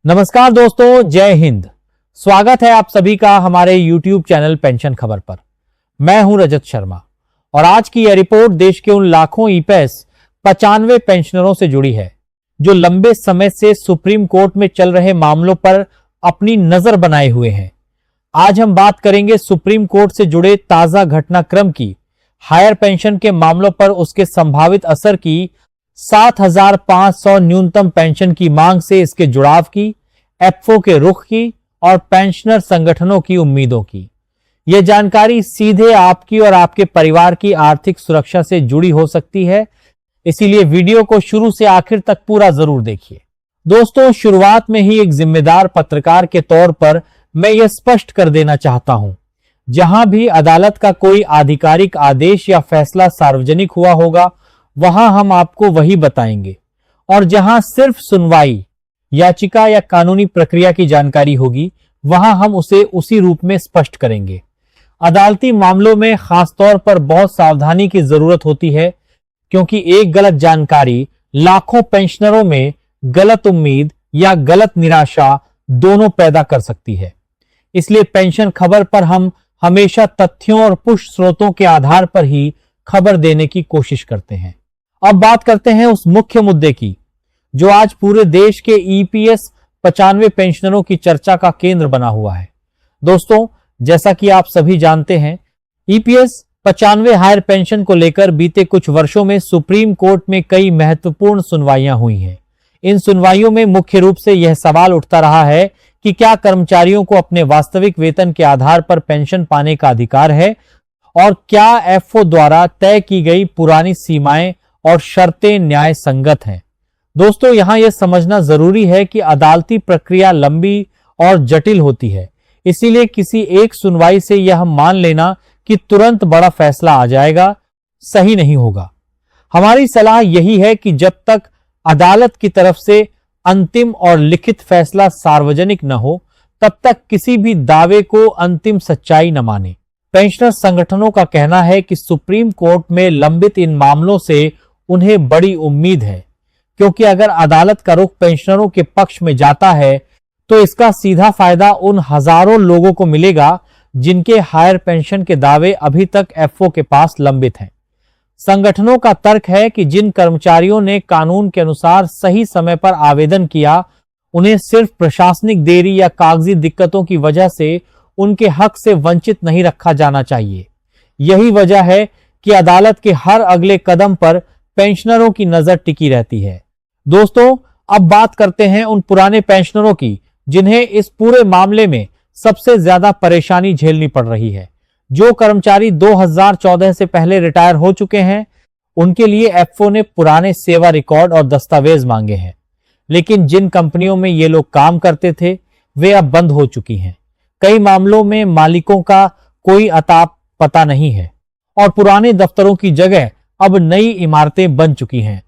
नमस्कार दोस्तों, जय हिंद। स्वागत है आप सभी का हमारे YouTube चैनल पेंशन खबर पर। मैं हूं रजत शर्मा और आज की यह रिपोर्ट देश के उन लाखों ईपीएस 95 पेंशनरों से जुड़ी है जो लंबे समय से सुप्रीम कोर्ट में चल रहे मामलों पर अपनी नजर बनाए हुए हैं। आज हम बात करेंगे सुप्रीम कोर्ट से जुड़े ताजा घटनाक्रम की, हायर पेंशन के मामलों पर उसके संभावित असर की, 7,500 न्यूनतम पेंशन की मांग से इसके जुड़ाव की, एफओ के रुख की और पेंशनर संगठनों की उम्मीदों की। यह जानकारी सीधे आपकी और आपके परिवार की आर्थिक सुरक्षा से जुड़ी हो सकती है, इसीलिए वीडियो को शुरू से आखिर तक पूरा जरूर देखिए। दोस्तों, शुरुआत में ही एक जिम्मेदार पत्रकार के तौर पर मैं यह स्पष्ट कर देना चाहता हूं, जहां भी अदालत का कोई आधिकारिक आदेश या फैसला सार्वजनिक हुआ होगा वहां हम आपको वही बताएंगे, और जहां सिर्फ सुनवाई, याचिका या कानूनी प्रक्रिया की जानकारी होगी वहां हम उसे उसी रूप में स्पष्ट करेंगे। अदालती मामलों में खासतौर पर बहुत सावधानी की जरूरत होती है, क्योंकि एक गलत जानकारी लाखों पेंशनरों में गलत उम्मीद या गलत निराशा दोनों पैदा कर सकती है। इसलिए पेंशन खबर पर हम हमेशा तथ्यों और पुष्ट स्रोतों के आधार पर ही खबर देने की कोशिश करते हैं। अब बात करते हैं उस मुख्य मुद्दे की जो आज पूरे देश के ईपीएस 95 पेंशनरों की चर्चा का केंद्र बना हुआ है। दोस्तों, जैसा कि आप सभी जानते हैं, ईपीएस 95 हायर पेंशन को लेकर बीते कुछ वर्षों में सुप्रीम कोर्ट में कई महत्वपूर्ण सुनवाइयां हुई हैं। इन सुनवाइयों में मुख्य रूप से यह सवाल उठता रहा है कि क्या कर्मचारियों को अपने वास्तविक वेतन के आधार पर पेंशन पाने का अधिकार है, और क्या एफओ द्वारा तय की गई पुरानी सीमाएं और शर्तें न्याय संगत हैं। दोस्तों, यहां यह समझना जरूरी है कि अदालती प्रक्रिया लंबी और जटिल होती है, इसीलिए किसी एक सुनवाई से यह मान लेना कि तुरंत बड़ा फैसला आ जाएगा सही नहीं होगा। हमारी सलाह यही है कि जब तक अदालत की तरफ से अंतिम और लिखित फैसला सार्वजनिक न हो, तब तक किसी भी दावे को अंतिम सच्चाई न माने। पेंशनर संगठनों का कहना है कि सुप्रीम कोर्ट में लंबित इन मामलों से उन्हें बड़ी उम्मीद है, क्योंकि अगर अदालत का रुख पेंशनरों के पक्ष में जाता है तो इसका सीधा फायदा उन हजारों लोगों को मिलेगा जिनके हायर पेंशन के दावे अभी तक एफओ के पास लंबित हैं। संगठनों का तर्क है कि जिन कर्मचारियों ने कानून के अनुसार सही समय पर आवेदन किया, उन्हें सिर्फ प्रशासनिक देरी या कागजी दिक्कतों की वजह से उनके हक से वंचित नहीं रखा जाना चाहिए। यही वजह है कि अदालत के हर अगले कदम पर पेंशनरों की नजर टिकी रहती है। दोस्तों, अब बात करते हैं उन पुराने पेंशनरों की जिन्हें इस पूरे मामले में सबसे ज्यादा परेशानी झेलनी पड़ रही है। जो कर्मचारी 2014 से पहले रिटायर हो चुके हैं, उनके लिए एफओ ने पुराने सेवा रिकॉर्ड और दस्तावेज मांगे हैं, लेकिन जिन कंपनियों में ये लोग काम करते थे वे अब बंद हो चुकी हैं। कई मामलों में मालिकों का कोई अता पता नहीं है और पुराने दफ्तरों की जगह अब नई इमारतें बन चुकी हैं।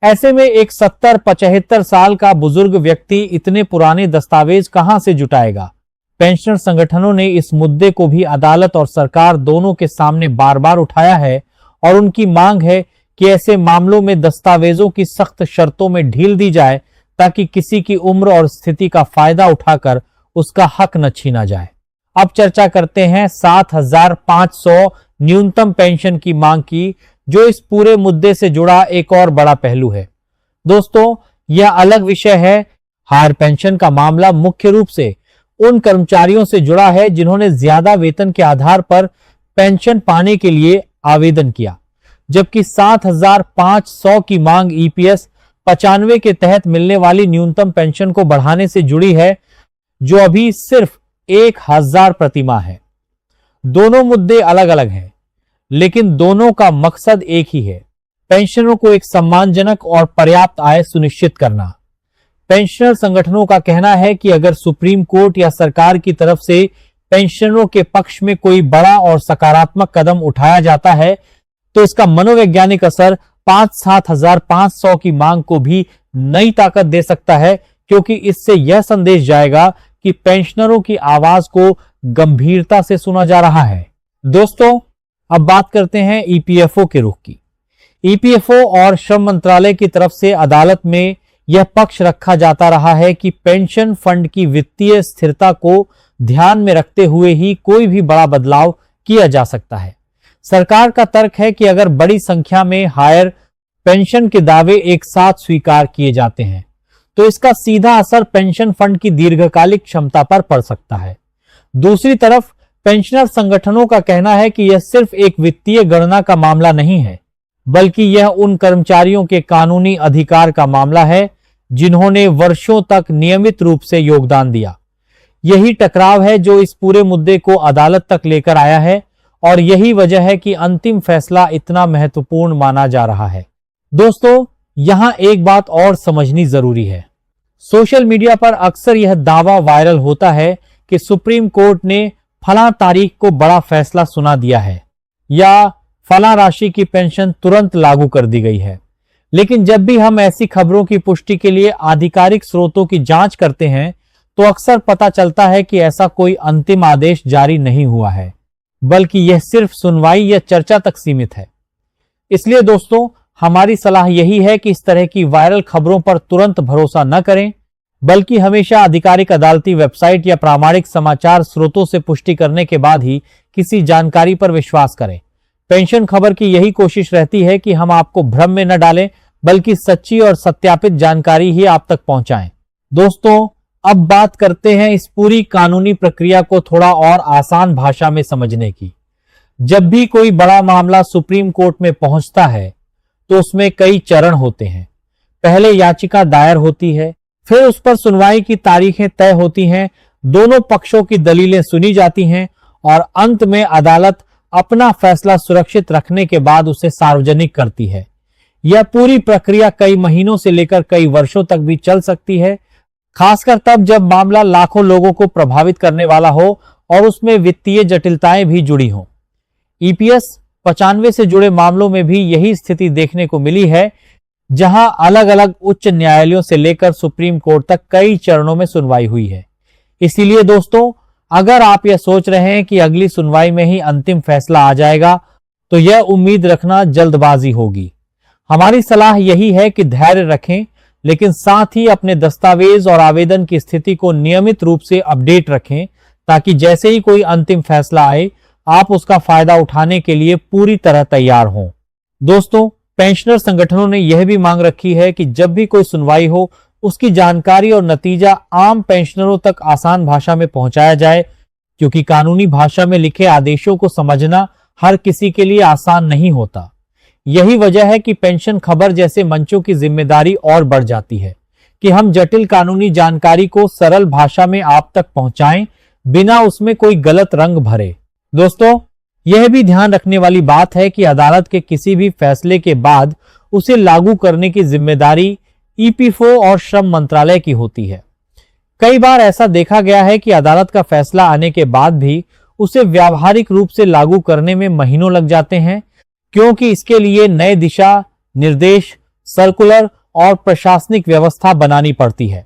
ऐसे में एक 70-75 साल का बुजुर्ग व्यक्ति इतने पुराने दस्तावेज कहां से जुटाएगा। पेंशनर संगठनों ने इस मुद्दे को भी अदालत और सरकार दोनों के सामने बार बार उठाया है और उनकी मांग है कि ऐसे मामलों में दस्तावेजों की सख्त शर्तों में ढील दी जाए, ताकि किसी की उम्र और स्थिति का फायदा उठाकर उसका हक न छीना जाए। अब चर्चा करते हैं 7,500 न्यूनतम पेंशन की मांग की, जो इस पूरे मुद्दे से जुड़ा एक और बड़ा पहलू है। दोस्तों, यह अलग विषय है। हायर पेंशन का मामला मुख्य रूप से उन कर्मचारियों से जुड़ा है जिन्होंने ज्यादा वेतन के आधार पर पेंशन पाने के लिए आवेदन किया, जबकि 7,500 की मांग ईपीएस 95 के तहत मिलने वाली न्यूनतम पेंशन को बढ़ाने से जुड़ी है, जो अभी सिर्फ 1,000 प्रति माह है। दोनों मुद्दे अलग अलग हैं, लेकिन दोनों का मकसद एक ही है, पेंशनरों को एक सम्मानजनक और पर्याप्त आय सुनिश्चित करना। पेंशनर संगठनों का कहना है कि अगर सुप्रीम कोर्ट या सरकार की तरफ से पेंशनरों के पक्ष में कोई बड़ा और सकारात्मक कदम उठाया जाता है, तो इसका मनोवैज्ञानिक असर 7,500 की मांग को भी नई ताकत दे सकता है, क्योंकि इससे यह संदेश जाएगा कि पेंशनरों की आवाज को गंभीरता से सुना जा रहा है। दोस्तों, अब बात करते हैं ईपीएफओ के रुख की। ईपीएफओ और श्रम मंत्रालय की तरफ से अदालत में यह पक्ष रखा जाता रहा है कि पेंशन फंड की वित्तीय स्थिरता को ध्यान में रखते हुए ही कोई भी बड़ा बदलाव किया जा सकता है। सरकार का तर्क है कि अगर बड़ी संख्या में हायर पेंशन के दावे एक साथ स्वीकार किए जाते हैं तो इसका सीधा असर पेंशन फंड की दीर्घकालिक क्षमता पर पड़ सकता है। दूसरी तरफ पेंशनर संगठनों का कहना है कि यह सिर्फ एक वित्तीय गणना का मामला नहीं है, बल्कि यह उन कर्मचारियों के कानूनी अधिकार का मामला है जिन्होंने वर्षों तक नियमित रूप से योगदान दिया। यही टकराव है जो इस पूरे मुद्दे को अदालत तक लेकर आया है और यही वजह है कि अंतिम फैसला इतना महत्वपूर्ण माना जा रहा है। दोस्तों, यहां एक बात और समझनी जरूरी है। सोशल मीडिया पर अक्सर यह दावा वायरल होता है कि सुप्रीम कोर्ट ने फलां तारीख को बड़ा फैसला सुना दिया है या फलां राशि की पेंशन तुरंत लागू कर दी गई है। लेकिन जब भी हम ऐसी खबरों की पुष्टि के लिए आधिकारिक स्रोतों की जांच करते हैं तो अक्सर पता चलता है कि ऐसा कोई अंतिम आदेश जारी नहीं हुआ है, बल्कि यह सिर्फ सुनवाई या चर्चा तक सीमित है। इसलिए दोस्तों, हमारी सलाह यही है कि इस तरह की वायरल खबरों पर तुरंत भरोसा न करें, बल्कि हमेशा आधिकारिक अदालती वेबसाइट या प्रामाणिक समाचार स्रोतों से पुष्टि करने के बाद ही किसी जानकारी पर विश्वास करें। पेंशन खबर की यही कोशिश रहती है कि हम आपको भ्रम में न डालें, बल्कि सच्ची और सत्यापित जानकारी ही आप तक पहुंचाएं। दोस्तों, अब बात करते हैं इस पूरी कानूनी प्रक्रिया को थोड़ा और आसान भाषा में समझने की। जब भी कोई बड़ा मामला सुप्रीम कोर्ट में पहुंचता है तो उसमें कई चरण होते हैं। पहले याचिका दायर होती है, फिर उस पर सुनवाई की तारीखें तय होती हैं, दोनों पक्षों की दलीलें सुनी जाती हैं और अंत में अदालत अपना फैसला सुरक्षित रखने के बाद उसे सार्वजनिक करती है। यह पूरी प्रक्रिया कई महीनों से लेकर कई वर्षों तक भी चल सकती है, खासकर तब जब मामला लाखों लोगों को प्रभावित करने वाला हो और उसमें वित्तीय जटिलताएं भी जुड़ी हों। ईपीएस 95 से जुड़े मामलों में भी यही स्थिति देखने को मिली है, जहां अलग अलग उच्च न्यायालयों से लेकर सुप्रीम कोर्ट तक कई चरणों में सुनवाई हुई है। इसीलिए दोस्तों, अगर आप यह सोच रहे हैं कि अगली सुनवाई में ही अंतिम फैसला आ जाएगा, तो यह उम्मीद रखना जल्दबाजी होगी। हमारी सलाह यही है कि धैर्य रखें, लेकिन साथ ही अपने दस्तावेज और आवेदन की स्थिति को नियमित रूप से अपडेट रखें, ताकि जैसे ही कोई अंतिम फैसला आए आप उसका फायदा उठाने के लिए पूरी तरह तैयार हों। दोस्तों, पेंशनर संगठनों ने यह भी मांग रखी है कि जब भी कोई सुनवाई हो उसकी जानकारी और नतीजा आम पेंशनरों तक आसान भाषा में पहुंचाया जाए, क्योंकि कानूनी भाषा में लिखे आदेशों को समझना हर किसी के लिए आसान नहीं होता। यही वजह है कि पेंशन खबर जैसे मंचों की जिम्मेदारी और बढ़ जाती है कि हम जटिल कानूनी जानकारी को सरल भाषा में आप तक पहुंचाएं, बिना उसमें कोई गलत रंग भरे। दोस्तों, यह भी ध्यान रखने वाली बात है कि अदालत के किसी भी फैसले के बाद उसे लागू करने की जिम्मेदारी ईपीएफओ और श्रम मंत्रालय की होती है। कई बार ऐसा देखा गया है कि अदालत का फैसला आने के बाद भी उसे व्यावहारिक रूप से लागू करने में महीनों लग जाते हैं, क्योंकि इसके लिए नए दिशा निर्देश, सर्कुलर और प्रशासनिक व्यवस्था बनानी पड़ती है।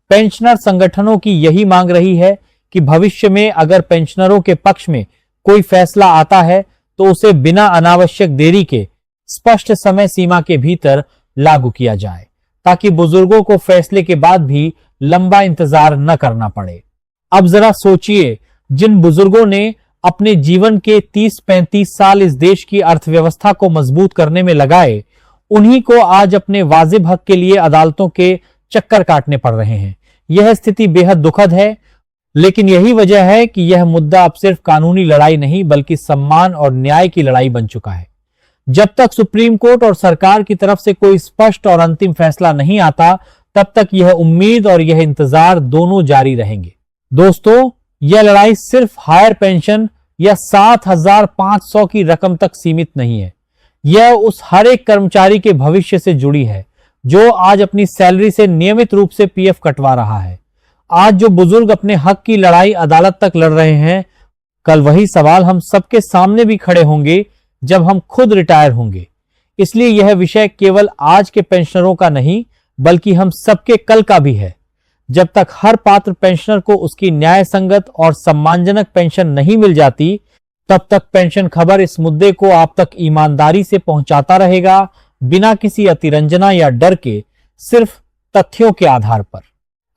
पेंशनर संगठनों की यही मांग रही है कि भविष्य में अगर पेंशनरों के पक्ष में कोई फैसला आता है तो उसे बिना अनावश्यक देरी के स्पष्ट समय सीमा के भीतर लागू किया जाए, ताकि बुजुर्गों को फैसले के बाद भी लंबा इंतजार न करना पड़े। अब जरा सोचिए, जिन बुजुर्गों ने अपने जीवन के 30-35 साल इस देश की अर्थव्यवस्था को मजबूत करने में लगाए, उन्हीं को आज अपने वाजिब हक के लिए अदालतों के चक्कर काटने पड़ रहे हैं। यह स्थिति बेहद दुखद है, लेकिन यही वजह है कि यह मुद्दा अब सिर्फ कानूनी लड़ाई नहीं बल्कि सम्मान और न्याय की लड़ाई बन चुका है। जब तक सुप्रीम कोर्ट और सरकार की तरफ से कोई स्पष्ट और अंतिम फैसला नहीं आता, तब तक यह उम्मीद और यह इंतजार दोनों जारी रहेंगे। दोस्तों, यह लड़ाई सिर्फ हायर पेंशन या 7,500 की रकम तक सीमित नहीं है। यह उस हर एक कर्मचारी के भविष्य से जुड़ी है जो आज अपनी सैलरी से नियमित रूप से पीएफ कटवा रहा है। आज जो बुजुर्ग अपने हक की लड़ाई अदालत तक लड़ रहे हैं, कल वही सवाल हम सबके सामने भी खड़े होंगे जब हम खुद रिटायर होंगे। इसलिए यह विषय केवल आज के पेंशनरों का नहीं बल्कि हम सबके कल का भी है। जब तक हर पात्र पेंशनर को उसकी न्याय संगत और सम्मानजनक पेंशन नहीं मिल जाती, तब तक पेंशन खबर इस मुद्दे को आप तक ईमानदारी से पहुंचाता रहेगा, बिना किसी अतिरंजना या डर के, सिर्फ तथ्यों के आधार पर।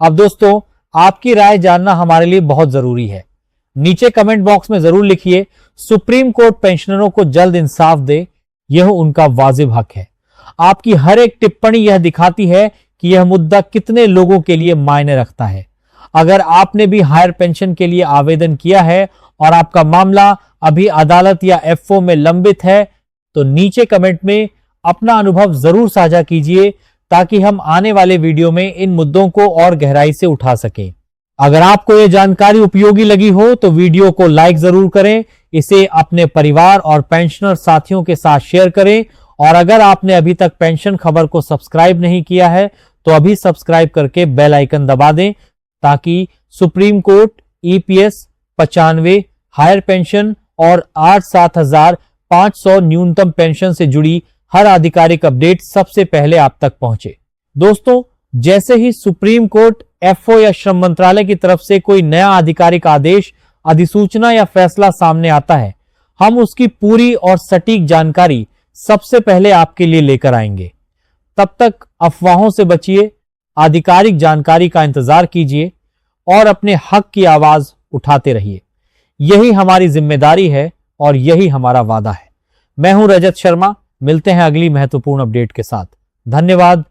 अब दोस्तों, आपकी राय जानना हमारे लिए बहुत जरूरी है। नीचे कमेंट बॉक्स में जरूर लिखिए, सुप्रीम कोर्ट पेंशनरों को जल्द इंसाफ दे, यह उनका वाजिब हक है। आपकी हर एक टिप्पणी यह दिखाती है कि यह मुद्दा कितने लोगों के लिए मायने रखता है। अगर आपने भी हायर पेंशन के लिए आवेदन किया है और आपका मामला अभी अदालत या एफओ में लंबित है, तो नीचे कमेंट में अपना अनुभव जरूर साझा कीजिए, ताकि हम आने वाले वीडियो में इन मुद्दों को और गहराई से उठा सकें। अगर आपको यह जानकारी उपयोगी लगी हो तो वीडियो को लाइक जरूर करें, इसे अपने परिवार और पेंशनर साथियों के साथ शेयर करें, और अगर आपने अभी तक पेंशन खबर को सब्सक्राइब नहीं किया है तो अभी सब्सक्राइब करके बेल आइकन दबा दें, ताकि supreme court, EPS 95, higher pension और 8-7,500 न्यूनतम पेंशन से जुड़ी हर आधिकारिक अपडेट सबसे पहले आप तक पहुंचे। दोस्तों, जैसे ही सुप्रीम कोर्ट, एफओ या श्रम मंत्रालय की तरफ से कोई नया आधिकारिक आदेश, अधिसूचना या फैसला सामने आता है, हम उसकी पूरी और सटीक जानकारी सबसे पहले आपके लिए लेकर आएंगे। तब तक अफवाहों से बचिए, आधिकारिक जानकारी का इंतजार कीजिए और अपने हक की आवाज उठाते रहिए। यही हमारी जिम्मेदारी है और यही हमारा वादा है। मैं हूं रजत शर्मा, मिलते हैं अगली महत्वपूर्ण अपडेट के साथ। धन्यवाद।